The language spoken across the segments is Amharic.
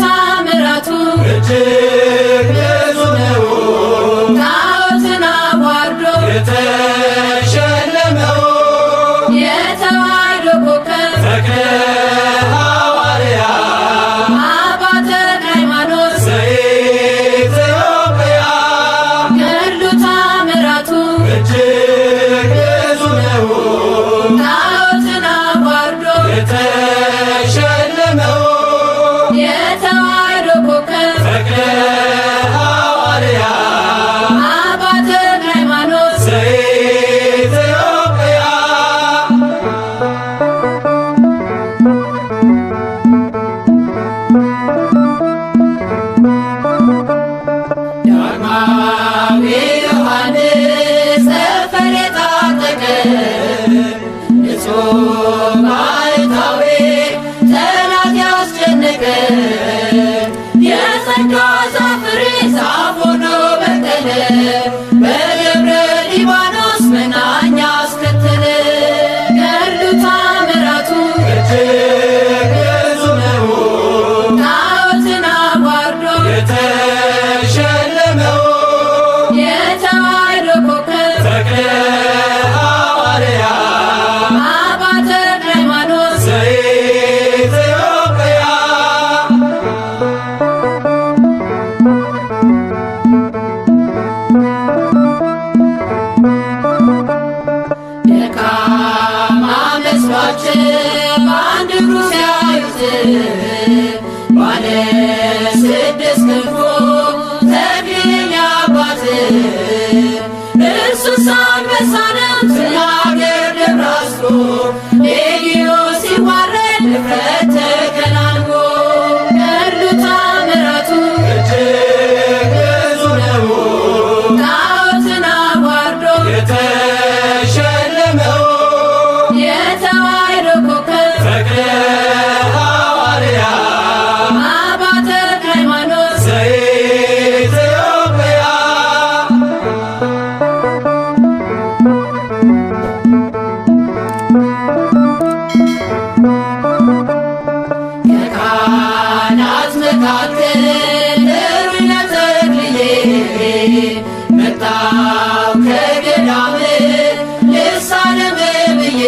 ታምራቱ እጅግ ብዙ ነው። ጣዖትን አዋርዶ የተሸለመው የተዋሕዶ ኮከብ ተክለ ሐዋርያ አባ ተክለ ሃይማኖት ዘኢትዮጵያ ገድሉ ታምራቱ እጅግ ብዙ ነው። ጣዖትን አዋርዶ የተሸለመው የተዋሕዶ ኮከብ ተክለ ሐዋርያ አባ ተክለ ሃይማኖት ዘኢትዮጵያ ዳግማዊ ዮሐንስ ጠፈር የታጠቀ ንጹሕ ባሕታዊ ጠላት ያስጨነቀ የጸጋ ዛፍ ፍሬ ዛፍ ሆኖ በቀለ በደብረ ሊባኖስ መናኛ አስከተለ ገድሉ ታምራቱ እጅግ ብዙ ነው። ጣዖትን አዋርዶ የተሸለመው የተዋሕዶ ኮከብ ተክለ ሐዋርያ አባ ተክለ ሃይማኖት ዘኢትዮጵያ ደካማ መስሏቸው በአንድ እግሩ ሲያዩት ባለ ስድስት ክንፉ ተክሊል አባት እርሱስ አንበሳ ነው ስናገር ደብረ አስሮ ሌጊዮን ሲዋረድ ድፍረት ተከናንቦ ገድሉ ታምራቱ እጅግ ብዙ ነው። ጣዖትን አዋርዶ የተሸለመው የተዋሕዶ ኮከብ ተክለ ሐዋርያ አባ ተክለ ሃይማኖት ዘኢትዮጵያ ከካህናት መካከል ጥሩኝ ተክልዬ መጣሁ ከገዳም ልሳለም ብዬ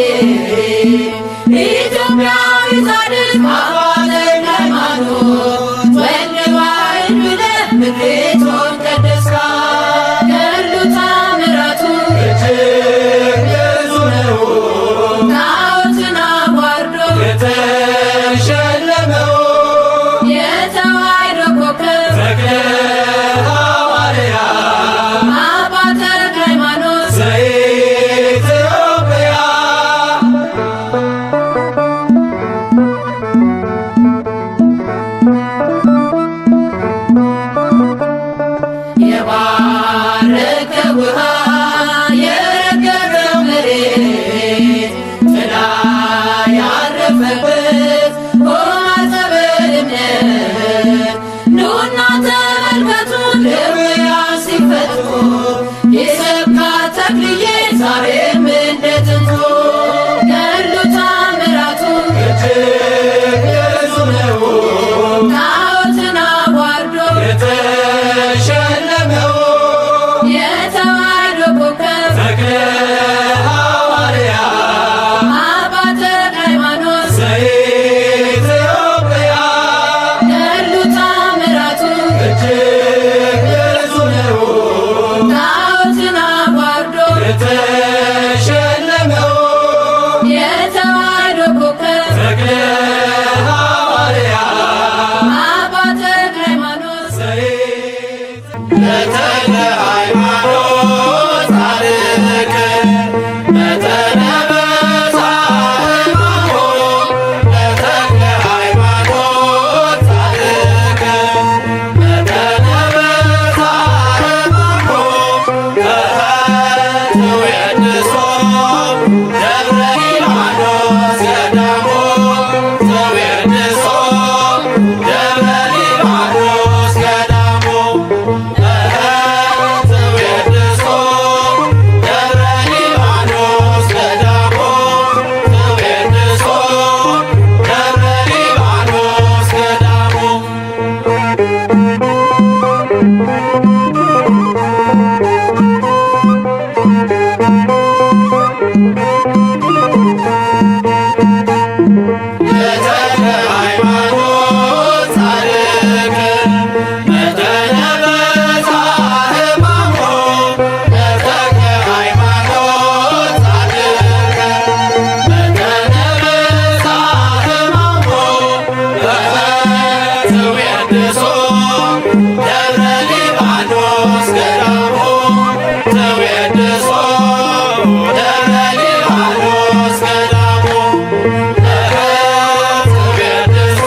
ኢትዮጵያዊ ጻድቅ አባ ተክለ ሃይማኖት ወልደ ዋሕድ ብለህ ምድሪቱን ቀደስካት ገድሉ ታምራቱ እጅግ ብዙ ነው። ጣዖትን አዋርዶ የተሸለመው የተዋሕዶ ኮከብ ተክለ ሐዋርያ አባ ተክለ ተወድሶ ደብረ ሊባኖስ ገዳሙ ተወድሶ ደብረ ሊባኖስ ገዳሙ ተወድሶ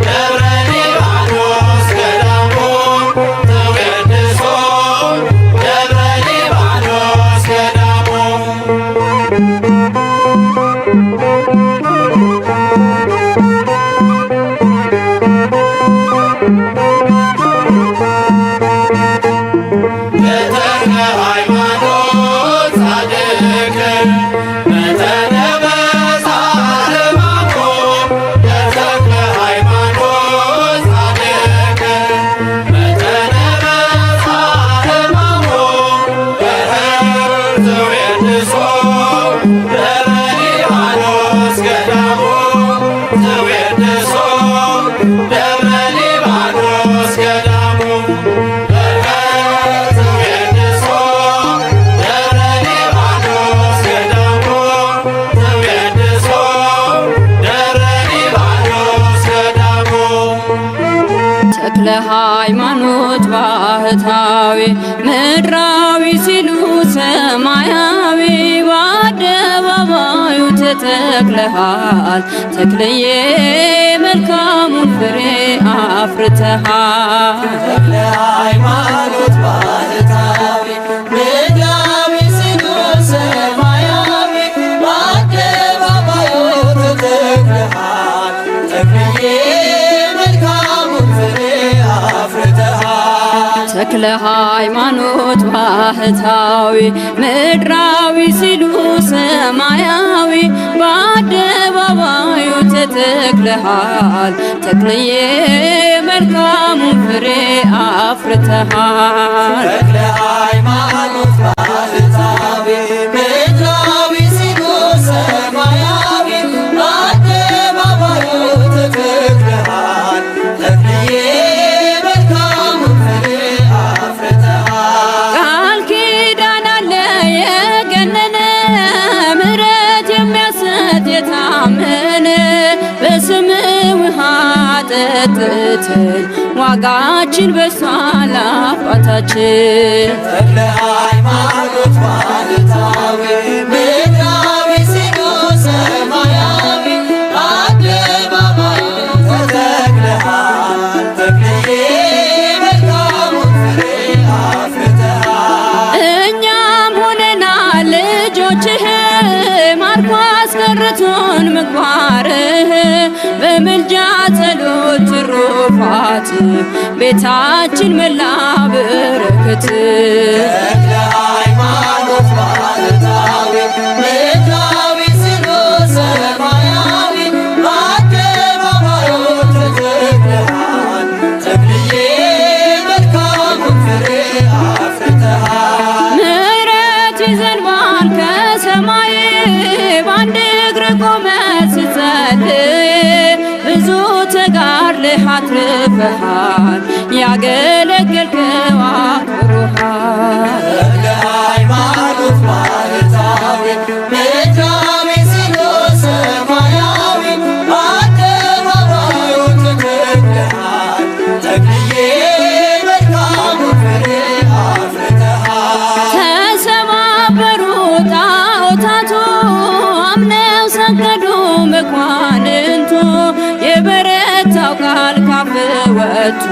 ደብረ ሊባኖስ ገዳሙ ተወድሶ ደብረ ሊባኖስ ገዳሙ በተክለ ሃይማኖት ጻድቅ በተነበሳ ልማሙ በተክለ ሃይማኖት ጻድቅ በተነበሳ ልማሙ ተወድሶ ደብረ ሊባኖስ ገዳሙ ተወድሶ ደብረ ሊባኖስ ገዳሙ ተክለ ሃይማኖት ባህታዊ ምድራዊ ሲሉ ሰማያዊ በአደባባዩ ተተክለሃል ተክለዬ መልካሙን ፍሬ አፍርተሃል። ተክለ ሃይማኖት ባህታዊ ምድራዊ ሲሉ ሰማያዊ በአደባባዩ ተተክለሃል ተክለዬ ተክለ ሃይማኖት ባህታዊ ምድራዊ ሲሉ ሰማያዊ በአደባባዩ ተተክለሃል ተክለዬ መልካሙን ፍሬ አፍርተሃል። ተክለ ሃይማኖት ባህታዊ ምድራዊ ሲሉ ሰማያዊ በአደባባዩ ተተክለሃል ተክለዬ ጠጥተን ዋጋችን በሷል አባታችን። ተክለ ሃይማኖት ባህታዊ ምድራዊ ሲሉ ሰማያዊ በአደባባዩ ተተክለሃል ተክለዬ መልካሙን ፍሬ አፍርተሃል። እኛም ሆነናል ልጆችህ ማርኮ አስቀርቶን ምግባርህ በምልጃ ጸሎት ትሩፋት ቤታችን መላ በረከት። ተክለ ሃይማኖት ባህታዊ ምድራዊ ሲሉ ሰማያዊ በአደባባዩ ተተክለሃል ተክለዬ መልካሙን ፍሬ አፍርተሃል። ምሕረት ይዘንባል ከሰማይ በአንድ እግር ቆመ ስትጸልይ ብዙ ተጋድለህ አትርፈሃል ያገለገልከው አክብሮሃል። ተክለ ሃይማኖት ባህታዊ ምድራዊ ሲሉ ሰማያዊ በአደባባዩ ተተክለሃል ተክለዬ መልካሙን ፍሬ አፍርተሃል። ተሰባበሩ ጣዖታቱ አምነው ሰገዱ መኳንንቱ የበረታው ቃል ካፍ ወጡ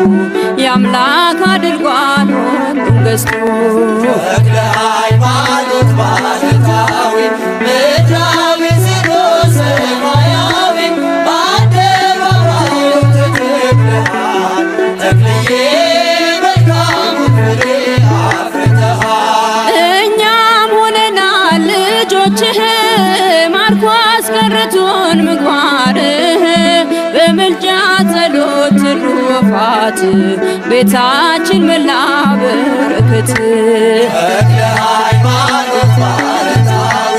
የአምላክ አድርጓል ሁሉን ገዝቶ። ተክለ ሃይማኖት ባህታዊ ምድራዊ ሲሉ ሰማያዊ በአደባባዩ ተተክለሃል ተክለዬ መልካሙን ፍሬ አፍርተሃል። እኛም ሆነናል ልጆችህ ማርኮ አስቀርቶን ምግባርህ በምልጃ ጸሎት ትሩፋት ቤታችን መላ በረከት። ተክለ ሃይማኖት ባህታዊ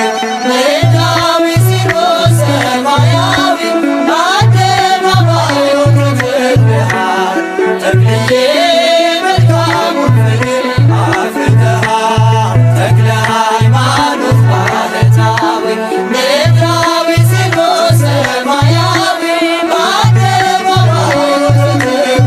ምድራዊ ሲሉ ሰማያዊ በአደባባዩ ተተክለሃል ተክለዬ መልካሙን ፍሬ አፍርተሃል። ተክለ ሃይማኖት ባህታዊ ምድራዊ ሲሉ ሰማያዊ በአደባባዩ ተተክለሃል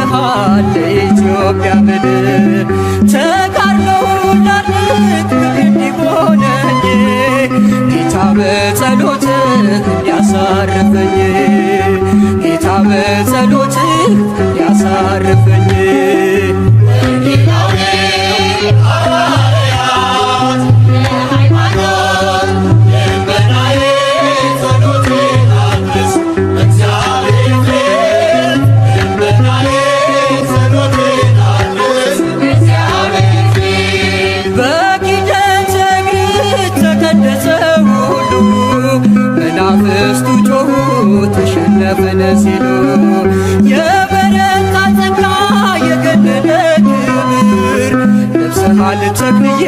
ብልሃል ለኢትዮጵያ ምድር ተጋድሎው ላድርግ እንዲሆነኝ ጌታ በጸሎትህ ያሳርፈኝ ጌታ በጸሎትህ ያሳርፈኝ መናፍስቱ ጮኹ ተሸነፍን ሲሉ የበረታ ጸጋ የገነነ ክብር ለብሰሃል ተክልዬ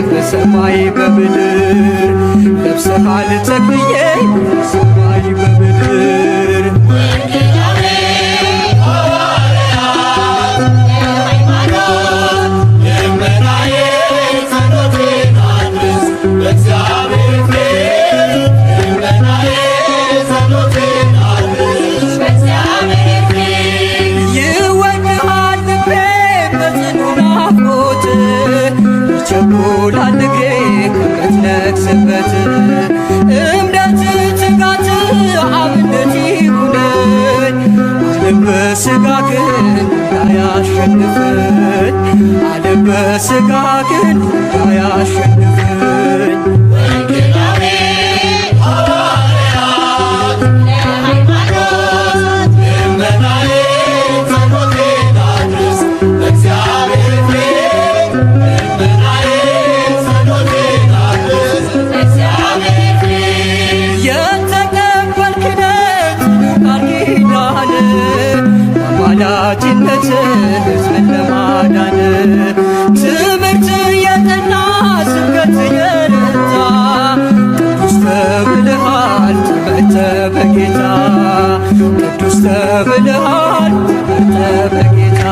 በሰማይ በምድር ለብሰሃል ተክልዬ በሰማይ በምድር ይቸኩላል እግሬ ከምትነግስበት እምነት ትጋት አብነት ይሁነኝ ዓለም በሥጋ ግን እንዳያሸንፈኝ ዓለም በሥጋ ግን እንዳያሸንፈኝ አማላጅነት ሕዝብን ለማዳን ትምህርት የጠና ስብከት የረታ ቅዱስ ተብለሃል ትምህርተ በጌታ ቅዱስ ተብለሃል ትምህርተ በጌታ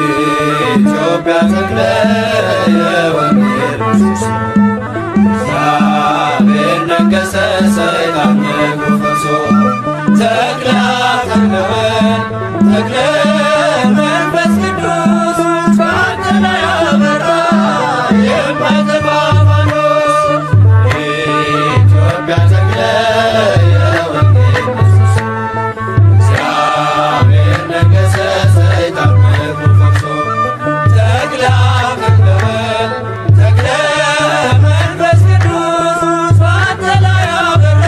ኢትዮጵያ ተክለ የወንጌል ምሰሶ እግዚአብሔር ነገሠ ሰይጣን ነግሮ ፈርሶ ተክለ አብ ተክለ ወልድ ተክለ መንፈስ ቅዱስ በአንተ ላይ አበራ የማይጠፋ ፋኖስ ኢትዮጵያ ተክለ የወንጌል ምሰሶ እግዚአብሔር ነገሠ ሰይጣን ነግሮ ፈርሶ ተክለ አብ ተክለ ወልድ ተክለ መንፈስ ቅዱስ በአንተ ላይ አበራ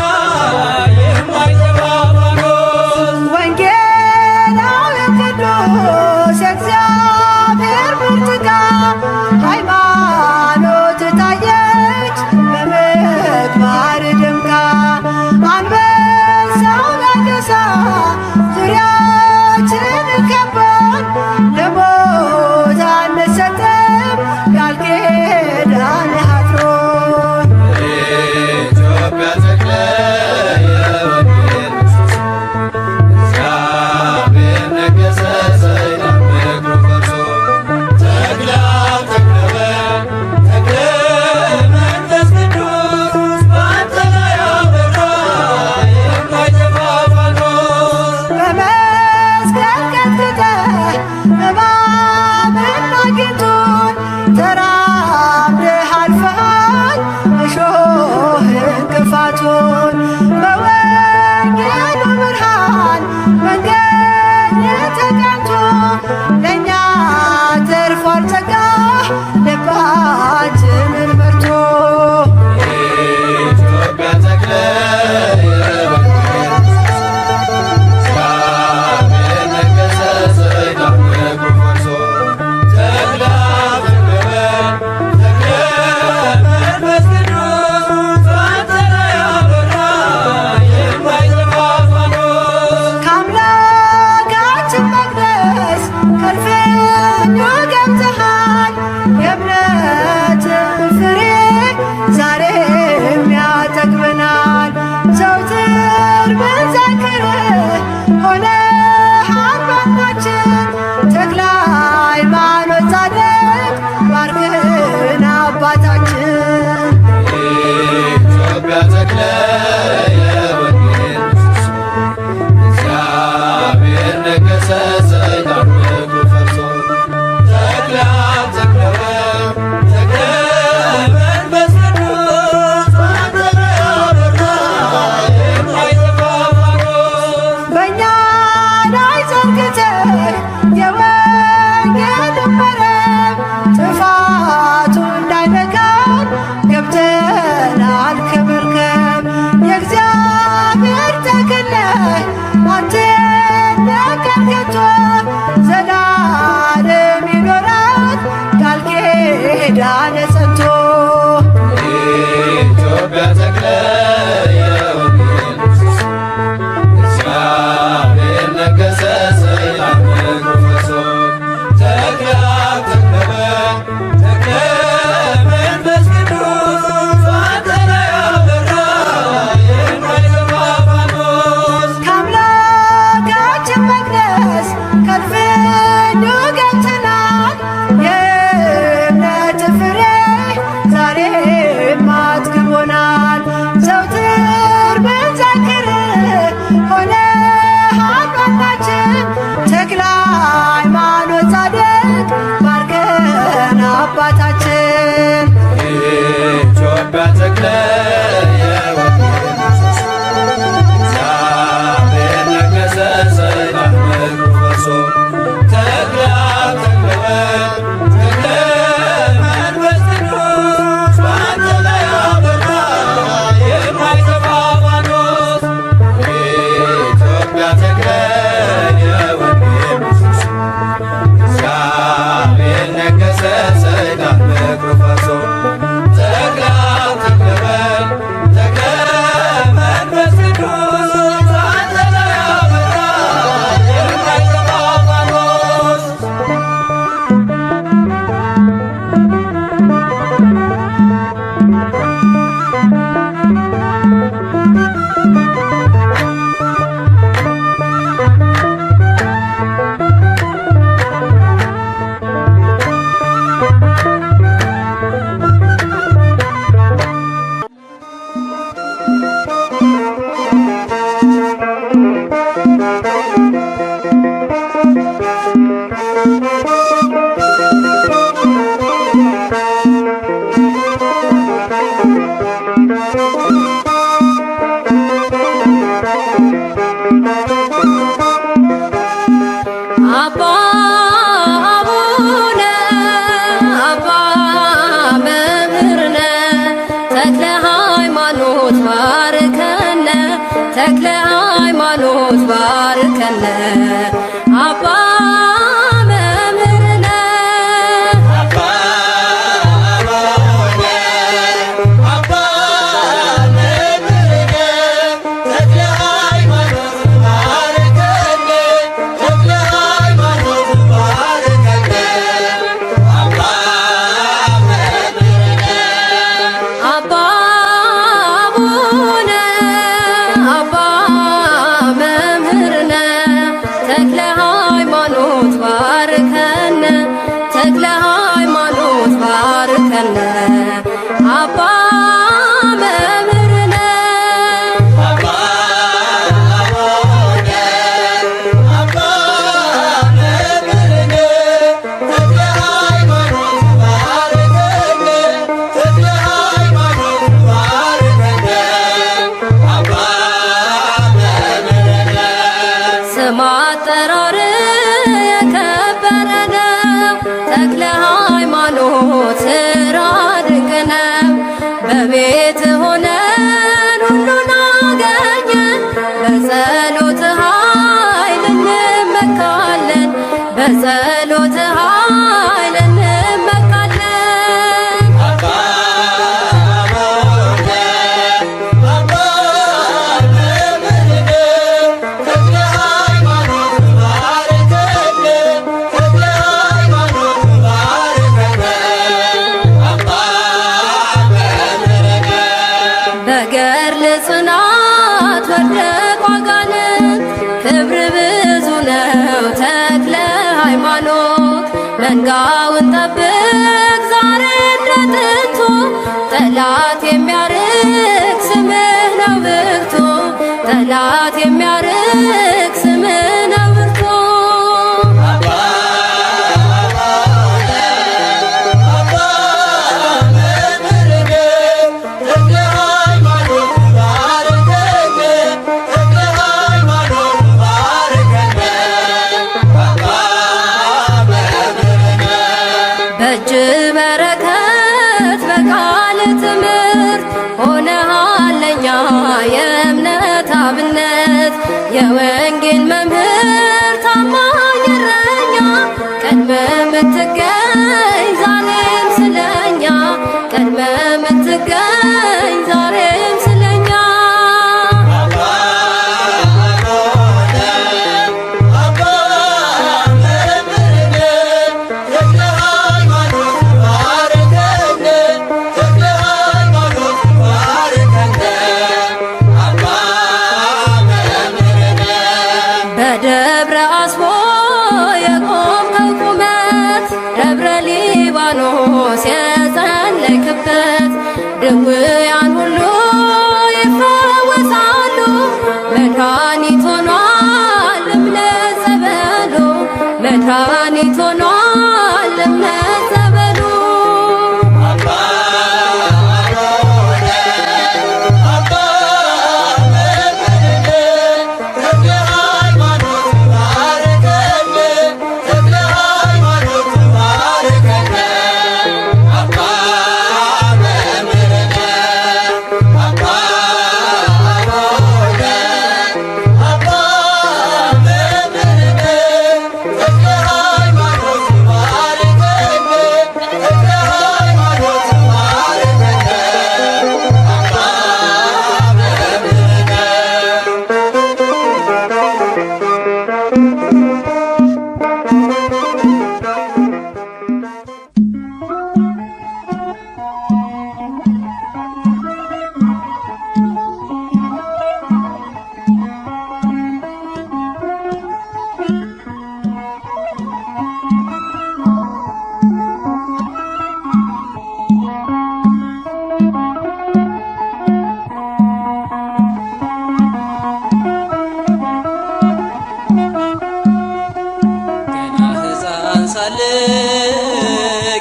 የማይጠፋ ፋኖስ ወንጌላዊ ቅዱስ የእግዚአብሔር ብርቱካን ሃይማኖት ታየች በምግባር ደምቃ አንበሳው ነገሠ ዙሪያችንን ከቦን ለሞት አንሰጥም ቃል ኪዳን አጥሮን ኢትዮጵያ ተክለ የወንጌል ምሰሶ እግዚአብሔር ነገሠ ሰይጣን ነግሮ ፈርሶ ተክለ አብ ተክለ ወልድ ተክለ መንፈስ ቅዱስ በአንተ ላይ አበራ የማይጠፋ ፋኖስ በመስቀል ቀጥቅጠህ እባብና ጊንጡን ተራምደህ አልፈሃል እሾህ እንቅፋቱን በወንጌሉ ብርሃን መንገድ ተቀንቶ ለእኛ ተርፏል ጸጋ ልባችንን መርቶ ኢትዮጵያ ተክለ የወንጌል ምሰሶ እግዚአብሔር ነገሠ ሰይጣን ነግሮ ፈርሶ ተክለ አብ ተክለ ወልድ ተክለ መንፈስ ቅዱስ በአንተ ላይ አበራ የማይጠፋ ፋኖስ ከአምላካችን መቅደስ ከእልፍኙ ገብተሃል የእምነትን ፍሬ ዛሬም ያጠግበናል ዘውትር ብንዘክርህ ሆነሃል መናችን ተክለ ሃይማኖት ጻድቅ ባርክን አባታችን ኢትዮጵያ ተክለ የወንጌል ምሰሶ እግዚአብሔር ነገሠ ሰይጣን ነግሮ ፈርሶ ተክለ አብ ተክለ ወልድ ተክለ መንፈስ ቅዱስ በአንተ ላይ አበራ የማይጠፋ ፋኖስ በእኛ ላይ ዘርግተህ የወንጌልን መረብ ጥፋቱ እንዳይነካን ገብተናል ከመርከብ የእግዚአብሔር ተክለ ነህ አትነቀል ከቶ ዘላለም ይኖራል ቃል ኪዳን ጸንቶ ኢትዮጵያ ተክለ የወንጌል ምሰሶ እግዚአብሔር ነገሠ ሰይጣን ነግሮ ፈርሶ ተክለ አብ ተክለ ወልድ ተክለ መንፈስ ቅዱስ በአንተ ላይ አበራ የማይጠፋ ፋኖስ ከአምላካችን መቅደስ ከእልፍኙ ገብተናል የእምነት ፍሬ ዛሬም አጥግቦናል ዘውትር ብንዘክርህ ሆነሃል ዋናችን ተክለ ሃይማኖት ጻድቅ ባርከን አባታችን ኢትዮጵያ ተክለ የወንጌል ምሰሶ እግዚአብሔር ነገሠ ሰይጣን ነግሮ ፈርሶ ተክለ አብ ተክለ ወልድ ተክለ መንፈስ ቅዱስ በአንተ ላይ አበራ የማይጠፋ ፋኖስ ኢትዮጵያ ተክለ የወንጌል ምሰሶ እግዚአብሔር ነገሠ ሰይጣን ነግሮ ፈርሶ ተክለ አብ ተክለ ወልድ ባርከነ ተክለ ሃይማኖት ባርከነ አባ መምህርነ በቤት ሆነን ሁሉን አገኘን በጸሎት ኃይል እንመካለን በጸሎት ኃይል እንመካለን በገድል ጽናት ወደቁ አጋንንት ክብር ብዙ ነው ተክለ ሃይማኖት መንጋውን ጠብቅ ዛሬ እንደ ጥንቱ ጠላት የሚያርቅ ስምህ ነው ብርቱ ጠላት የሚያርቅ ስምህ ነው ብርቱ በእጅ በረከት በቃል ትምህርት ሆነሃል ለኛ የእምነት አብነት የወንጌል መምህር ታማኝ እረኛ ቀድመ ምትገኝ ዛሬም ስለኛ ቀድመ ምትገኝ ዛሬም ስለኛ በደብረ አስቦ የቆምከው ቁመት ደብረ ሊባኖስ የጸለይክበት ድውያን ሁሉ ይፈወሳሉ መድኃኒት ሆኗል እምነት ጸበሉ መድኃኒት ሆኗል እምነት ጸበሉ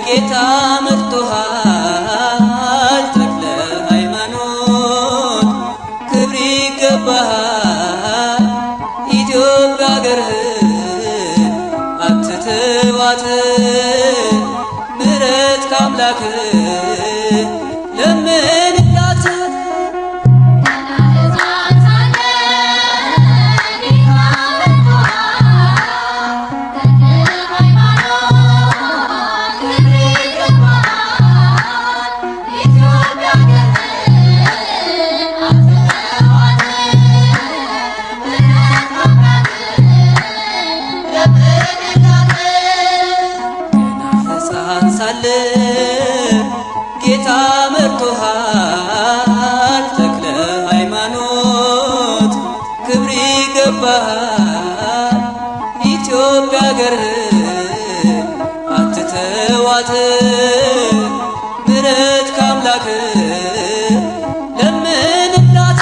ጌታ መርጦሃል ተክለ ሃይማኖት ክብር ይገባሃል ኢትዮጵያ አገርህን አትተዋት ምሕረት ከአምላክህ ለምንላት ይገባሃል ኢትዮጵያ አገርህን አትተዋት ምሕረት ከአምላክ ለምንላት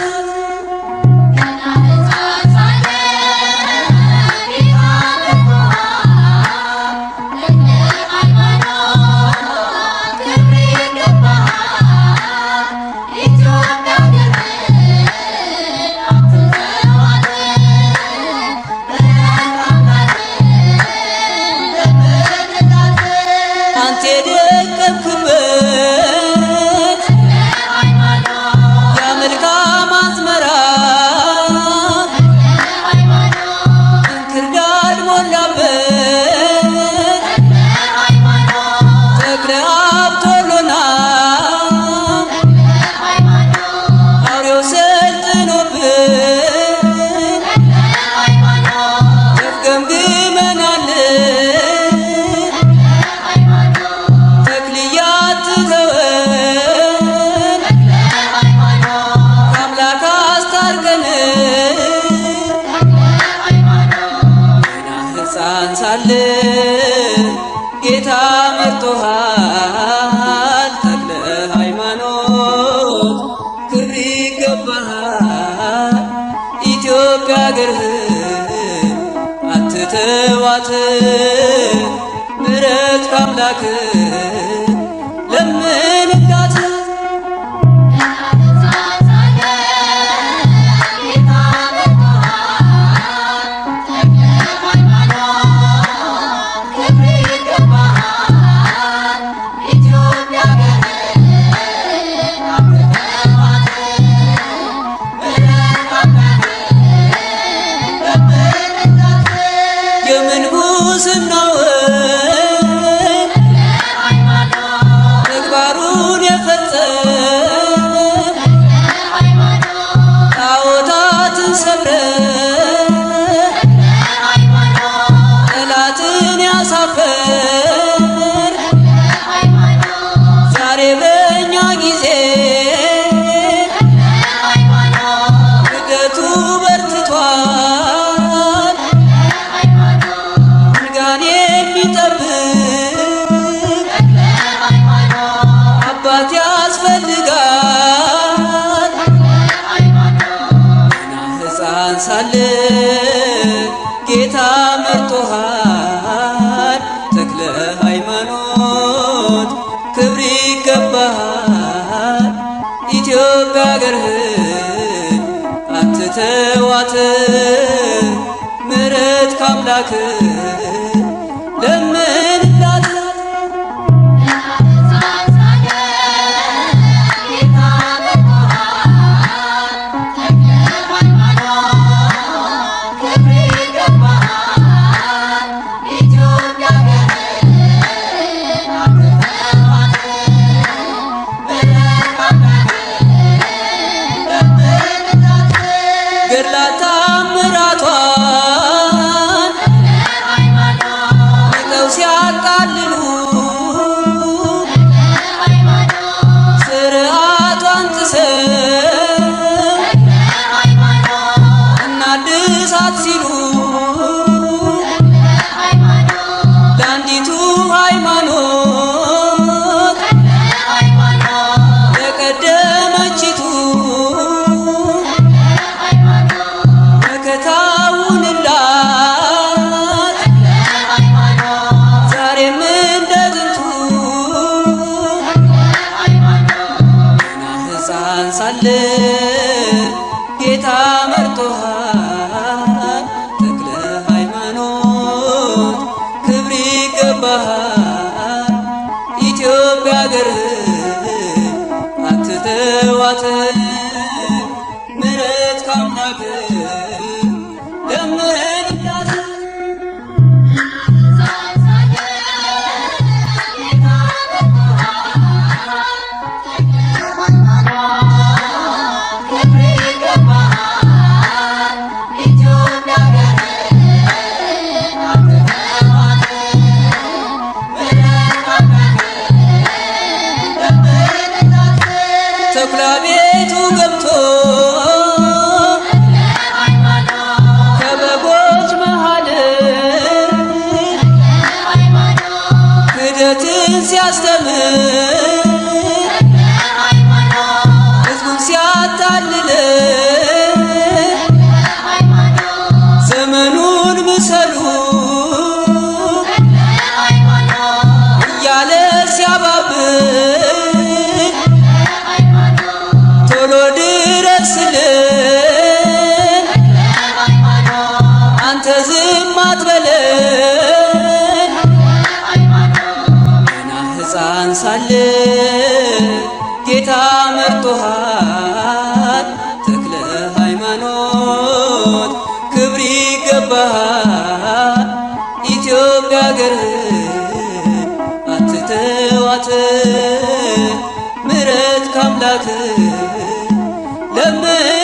አንተ የደከምክበት የመልካም አዝመራ እንክርዳድ ሞላበት ተክለ አብቶሎና አውሬው ሰልጥኖብን ተፍገምግመናልን ተክልያት ተወን ከአምላክ አስታርቀን ገና ሕፃን ሳለን ጌታ መርጦሃል ተክለ ሃይማኖት ክብር ይገባሃል ኢትዮጵያ አገርህን አትተዋት ምሕረት ከአምላክ ለምንላት የምንኩስናውን ምግባሩን የፈጸመ ጣዖታትን ሰብረ ጠላትን ያሳፈር ዛሬ በእኛ ጊዜ ክደቱ በርትቷል ጋኔ የሚጠብቅ አባት ያስፈልጋል ገና ሕፃን ሳለን ጌታ መርጦሃል ተክለ ሃይማኖት ክብር ይገባሃል ኢትዮጵያ አገርህን አትተዋት ምሕረት ከአምላክ ለምንላት ገድላት ተአምራቷን ንቀው ሲያቃልሉ ስርዓቷን ጥሰው እናድሳት ሲሉ ለአንዲቱ ሃይማኖት ለቀደመችቱ መከታውንላት ዛሬም እንደ ጥንቱ ገና ሕፃን ሳለን ጌታ መርጦሃል ተክለ ሃይማኖት ክብር ይገባሃል ኢትዮጵያ አገርህን አትተዋት ምሕረት ከአምላክ ለምንላት ተኩላ ቤቱ ገብቶ ሃይማኖት ክብር ይገባሃል። ኢትዮጵያ አገርህን አትተዋት፣ ምሕረት ካምላክህ ለምን